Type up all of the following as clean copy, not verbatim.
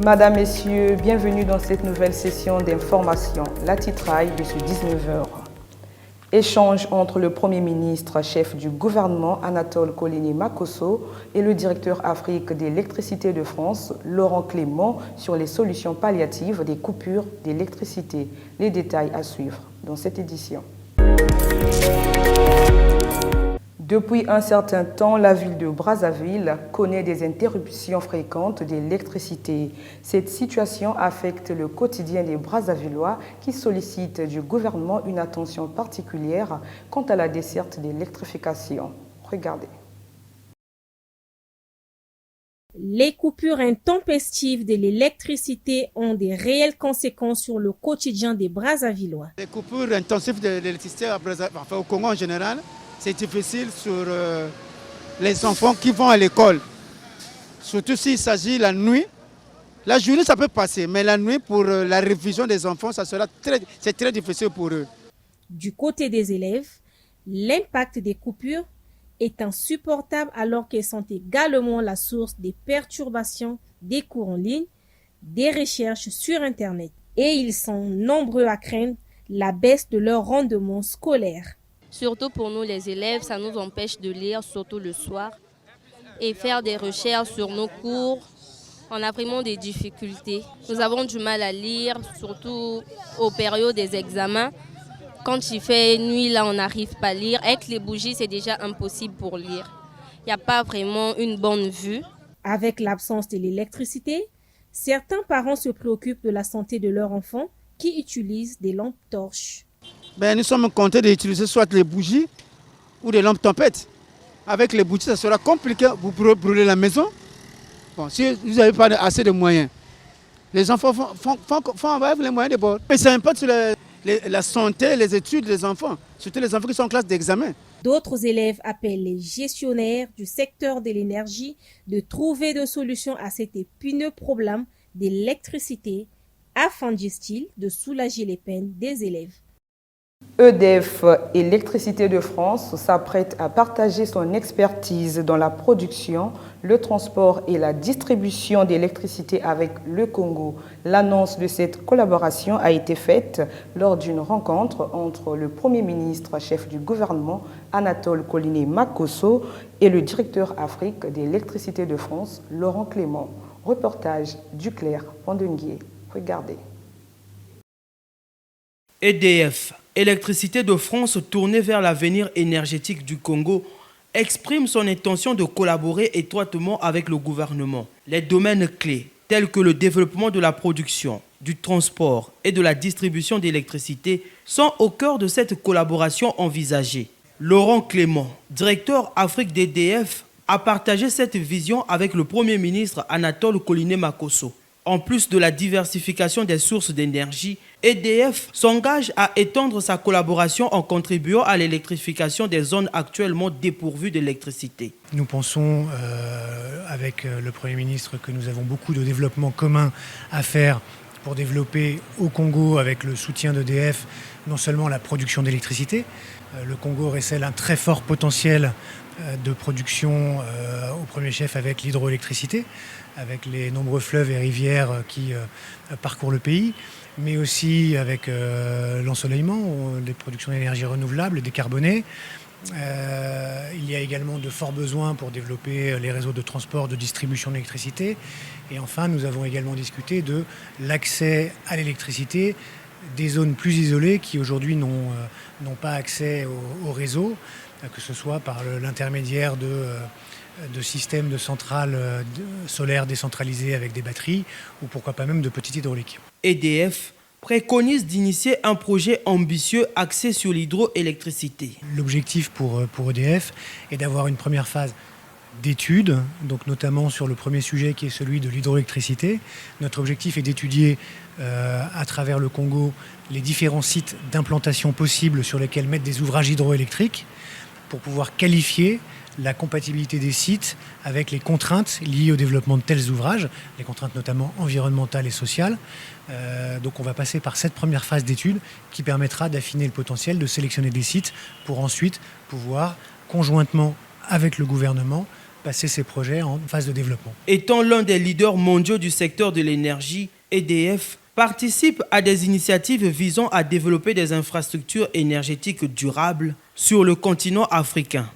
Madame, Messieurs, bienvenue dans cette nouvelle session d'information, la titraille de ce 19h. Échange entre le Premier ministre, chef du gouvernement Anatole Kollini-Makosso et le directeur Afrique d'électricité de France, Laurent Clément, sur les solutions palliatives des coupures d'électricité. Les détails à suivre dans cette édition. Depuis un certain temps, la ville de Brazzaville connaît des interruptions fréquentes d'électricité. Cette situation affecte le quotidien des Brazzavillois qui sollicitent du gouvernement une attention particulière quant à la desserte d'électrification. Regardez. Les coupures intempestives de l'électricité ont des réelles conséquences sur le quotidien des Brazzavillois. Les coupures intensives de l'électricité au Congo en général, c'est difficile sur les enfants qui vont à l'école. Surtout s'il s'agit la nuit. La journée, ça peut passer, mais la nuit, pour la révision des enfants, c'est très difficile pour eux. Du côté des élèves, l'impact des coupures est insupportable alors qu'elles sont également la source des perturbations des cours en ligne, des recherches sur Internet. Et ils sont nombreux à craindre la baisse de leur rendement scolaire. Surtout pour nous les élèves, ça nous empêche de lire, surtout le soir, et faire des recherches sur nos cours. On a vraiment des difficultés. Nous avons du mal à lire, surtout aux périodes des examens. Quand il fait nuit, là, on n'arrive pas à lire. Avec les bougies, c'est déjà impossible pour lire. Il n'y a pas vraiment une bonne vue. Avec l'absence de l'électricité, certains parents se préoccupent de la santé de leurs enfants qui utilisent des lampes torches. Nous sommes comptés d'utiliser soit les bougies ou des lampes tempêtes. Avec les bougies, ça sera compliqué pour brûler la maison. Bon, si vous n'avez pas assez de moyens, les enfants font avec les moyens de bord. Mais ça impacte sur la santé, les études des enfants, surtout les enfants qui sont en classe d'examen. D'autres élèves appellent les gestionnaires du secteur de l'énergie de trouver des solutions à cet épineux problème d'électricité afin, disent-ils, de soulager les peines des élèves. EDF, Électricité de France, s'apprête à partager son expertise dans la production, le transport et la distribution d'électricité avec le Congo. L'annonce de cette collaboration a été faite lors d'une rencontre entre le Premier ministre, chef du gouvernement, Anatole Kollini-Makosso, et le directeur Afrique d'électricité de France, Laurent Clément. Reportage Duclerc Pandenguier. Regardez. EDF, Électricité de France tournée vers l'avenir énergétique du Congo, exprime son intention de collaborer étroitement avec le gouvernement. Les domaines clés, tels que le développement de la production, du transport et de la distribution d'électricité, sont au cœur de cette collaboration envisagée. Laurent Clément, directeur Afrique d'EDF, a partagé cette vision avec le Premier ministre Anatole Kollini-Makosso. En plus de la diversification des sources d'énergie, EDF s'engage à étendre sa collaboration en contribuant à l'électrification des zones actuellement dépourvues d'électricité. Nous pensons avec le Premier ministre que nous avons beaucoup de développement commun à faire pour développer au Congo, avec le soutien d'EDF, non seulement la production d'électricité. Le Congo recèle un très fort potentiel de production au premier chef avec l'hydroélectricité, avec les nombreux fleuves et rivières qui parcourent le pays, mais aussi avec l'ensoleillement, les productions d'énergie renouvelable, décarbonées. Il y a également de forts besoins pour développer les réseaux de transport, de distribution d'électricité. Et enfin, nous avons également discuté de l'accès à l'électricité des zones plus isolées qui aujourd'hui n'ont pas accès au réseau, que ce soit par l'intermédiaire de systèmes de centrales solaires décentralisées avec des batteries ou pourquoi pas même de petites hydrauliques. EDF préconise d'initier un projet ambitieux axé sur l'hydroélectricité. L'objectif pour EDF est d'avoir une première phase d'études, donc notamment sur le premier sujet qui est celui de l'hydroélectricité. Notre objectif est d'étudier à travers le Congo les différents sites d'implantation possibles sur lesquels mettre des ouvrages hydroélectriques pour pouvoir qualifier la compatibilité des sites avec les contraintes liées au développement de tels ouvrages, les contraintes notamment environnementales et sociales. Donc on va passer par cette première phase d'étude qui permettra d'affiner le potentiel, de sélectionner des sites pour ensuite pouvoir, conjointement avec le gouvernement, passer ces projets en phase de développement. Étant l'un des leaders mondiaux du secteur de l'énergie, EDF participe à des initiatives visant à développer des infrastructures énergétiques durables sur le continent africain.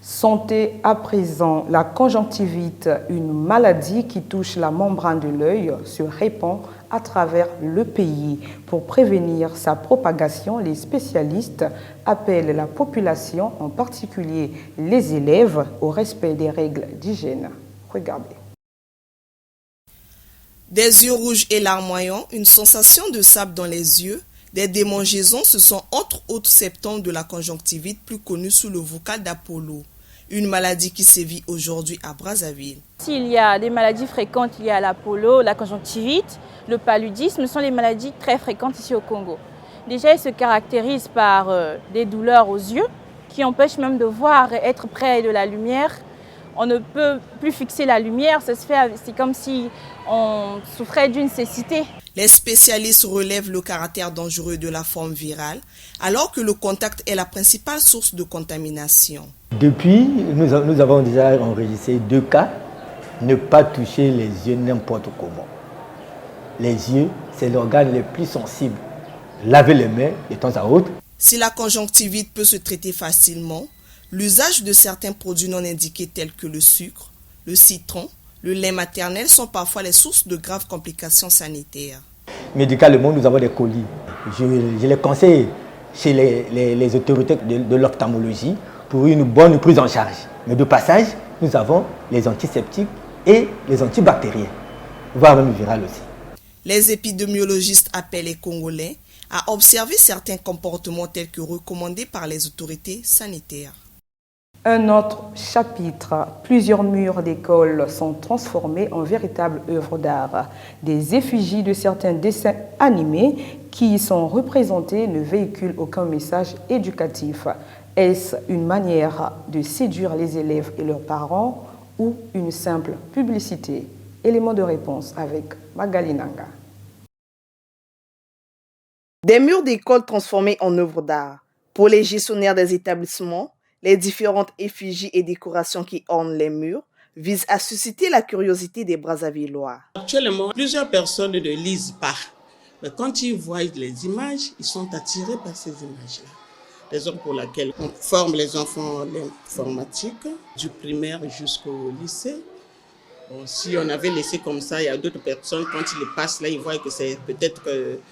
Santé à présent, la conjonctivite, une maladie qui touche la membrane de l'œil, se répand à travers le pays. Pour prévenir sa propagation, les spécialistes appellent la population, en particulier les élèves, au respect des règles d'hygiène. Regardez. Des yeux rouges et larmoyants, une sensation de sable dans les yeux, des démangeaisons, ce sont entre autres symptômes de la conjonctivite, plus connue sous le vocal d'Apollo. Une maladie qui sévit aujourd'hui à Brazzaville. S'il y a des maladies fréquentes liées à l'Apollo, la conjonctivite, le paludisme, sont les maladies très fréquentes ici au Congo. Déjà, elles se caractérisent par des douleurs aux yeux qui empêchent même de voir et être près de la lumière. On ne peut plus fixer la lumière, c'est comme si on souffrait d'une cécité. Les spécialistes relèvent le caractère dangereux de la forme virale, alors que le contact est la principale source de contamination. Depuis, nous avons déjà enregistré 2 cas. Ne pas toucher les yeux n'importe comment. Les yeux, c'est l'organe le plus sensible. Laver les mains de temps à autre. Si la conjonctivite peut se traiter facilement, l'usage de certains produits non indiqués tels que le sucre, le citron, le lait maternel sont parfois les sources de graves complications sanitaires. Médicalement, nous avons des colis. Je les conseille chez les autorités de l'ophtalmologie pour une bonne prise en charge. Mais de passage, nous avons les antiseptiques et les antibactériens, voire même virales aussi. Les épidémiologistes appellent les Congolais à observer certains comportements tels que recommandés par les autorités sanitaires. Un autre chapitre, plusieurs murs d'écoles sont transformés en véritables œuvres d'art. Des effigies de certains dessins animés qui y sont représentés ne véhiculent aucun message éducatif. Est-ce une manière de séduire les élèves et leurs parents ou une simple publicité? Élément de réponse avec Magali Nanga. Des murs d'école transformés en œuvres d'art. Pour les gestionnaires des établissements, les différentes effigies et décorations qui ornent les murs visent à susciter la curiosité des Brazzavillois. Actuellement, plusieurs personnes ne lisent pas. Mais quand ils voient les images, ils sont attirés par ces images-là. Raison pour laquelle on forme les enfants en informatique, du primaire jusqu'au lycée. Bon, si on avait laissé comme ça, il y a d'autres personnes, quand ils passent là, ils voient que c'est peut-être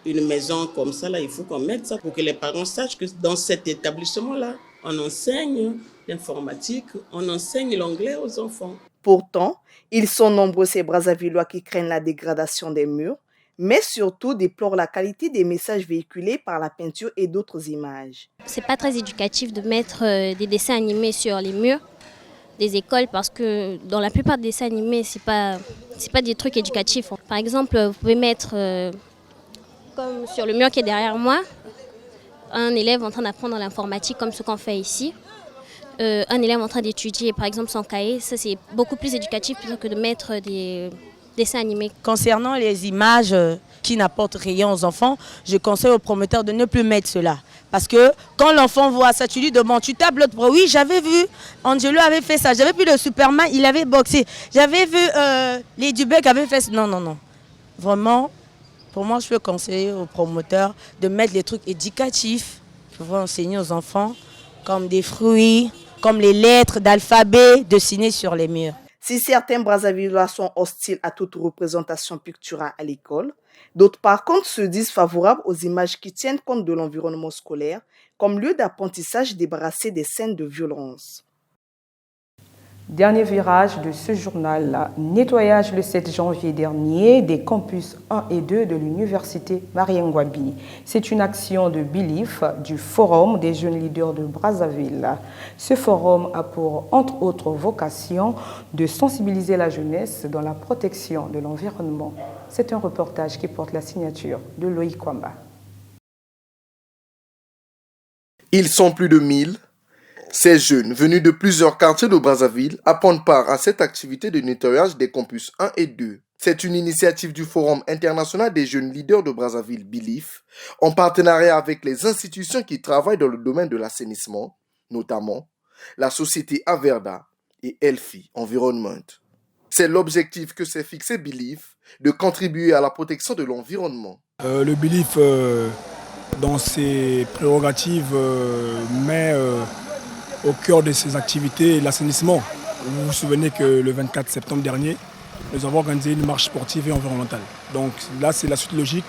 une maison comme ça, là, il faut qu'on mette ça pour que les parents sachent que dans cet établissement-là, on enseigne l'informatique, on enseigne l'anglais aux enfants. Pourtant, ils sont nombreux ces Brazzavillois qui craignent la dégradation des murs, mais surtout déplorent la qualité des messages véhiculés par la peinture et d'autres images. C'est pas très éducatif de mettre des dessins animés sur les murs des écoles parce que dans la plupart des dessins animés, c'est pas des trucs éducatifs. Par exemple, vous pouvez mettre, comme sur le mur qui est derrière moi, un élève en train d'apprendre l'informatique comme ce qu'on fait ici. Un élève en train d'étudier par exemple son cahier, ça c'est beaucoup plus éducatif plutôt que de mettre des dessins animés. Concernant les images qui n'apportent rien aux enfants, je conseille aux promoteurs de ne plus mettre cela. Parce que quand l'enfant voit ça, tu lui demandes, tu tapes l'autre, oui j'avais vu, Angelo avait fait ça, j'avais vu le Superman, il avait boxé, j'avais vu les Dubé qui avaient fait ça. Non. Vraiment, pour moi je peux conseiller aux promoteurs de mettre des trucs éducatifs pour enseigner aux enfants, comme des fruits, comme les lettres d'alphabet dessinées sur les murs. Si certains Brazzavillois sont hostiles à toute représentation picturale à l'école, d'autres par contre se disent favorables aux images qui tiennent compte de l'environnement scolaire comme lieu d'apprentissage débarrassé des scènes de violence. Dernier virage de ce journal, nettoyage le 7 janvier dernier des campus 1 et 2 de l'université Mariengwabi. C'est une action de Belief du Forum des jeunes leaders de Brazzaville. Ce forum a pour, entre autres vocation, de sensibiliser la jeunesse dans la protection de l'environnement. C'est un reportage qui porte la signature de Loïc Kwamba. Ils sont plus de 1000. Ces jeunes, venus de plusieurs quartiers de Brazzaville, prennent part à cette activité de nettoyage des campus 1 et 2. C'est une initiative du Forum international des jeunes leaders de Brazzaville, BILIF, en partenariat avec les institutions qui travaillent dans le domaine de l'assainissement, notamment la société Averda et Healthy Environment. C'est l'objectif que s'est fixé Belief, de contribuer à la protection de l'environnement. Le Belief, dans ses prérogatives, met au cœur de ses activités l'assainissement. Vous vous souvenez que le 24 septembre dernier, nous avons organisé une marche sportive et environnementale. Donc là, c'est la suite logique,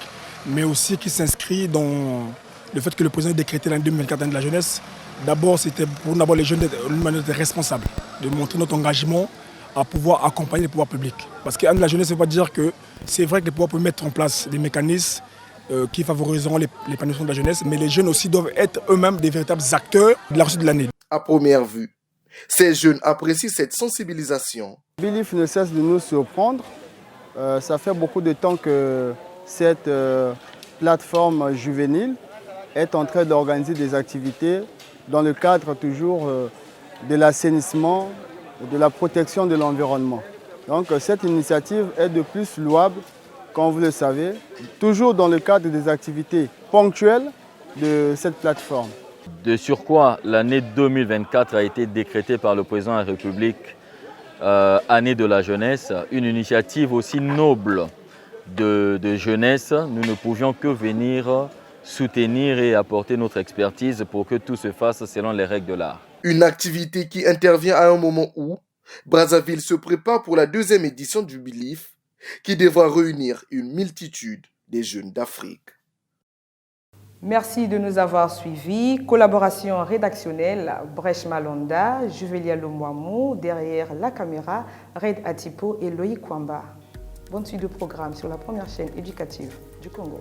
mais aussi qui s'inscrit dans le fait que le président a décrété l'année 2024 de la jeunesse. D'abord, c'était pour nous, les jeunes d'être responsables, de montrer notre engagement à pouvoir accompagner les pouvoirs publics. Parce qu'année de la jeunesse, ça ne veut pas dire que c'est vrai que les pouvoirs peuvent mettre en place des mécanismes qui favoriseront l'épanouissement de la jeunesse, mais les jeunes aussi doivent être eux-mêmes des véritables acteurs de la réussite de l'année. À première vue, ces jeunes apprécient cette sensibilisation. Belief ne cesse de nous surprendre. Ça fait beaucoup de temps que cette plateforme juvénile est en train d'organiser des activités dans le cadre toujours de l'assainissement et de la protection de l'environnement. Donc cette initiative est de plus louable, comme vous le savez, toujours dans le cadre des activités ponctuelles de cette plateforme. De surcroît, l'année 2024 a été décrétée par le président de la République année de la jeunesse, une initiative aussi noble de jeunesse. Nous ne pouvions que venir soutenir et apporter notre expertise pour que tout se fasse selon les règles de l'art. Une activité qui intervient à un moment où Brazzaville se prépare pour la 2e édition du Belief, qui devra réunir une multitude des jeunes d'Afrique. Merci de nous avoir suivis. Collaboration rédactionnelle, Brèche Malonda, Juvelia Lomouamou, derrière la caméra, Red Atipo et Loïc Kwamba. Bonne suite de programme sur la première chaîne éducative du Congo.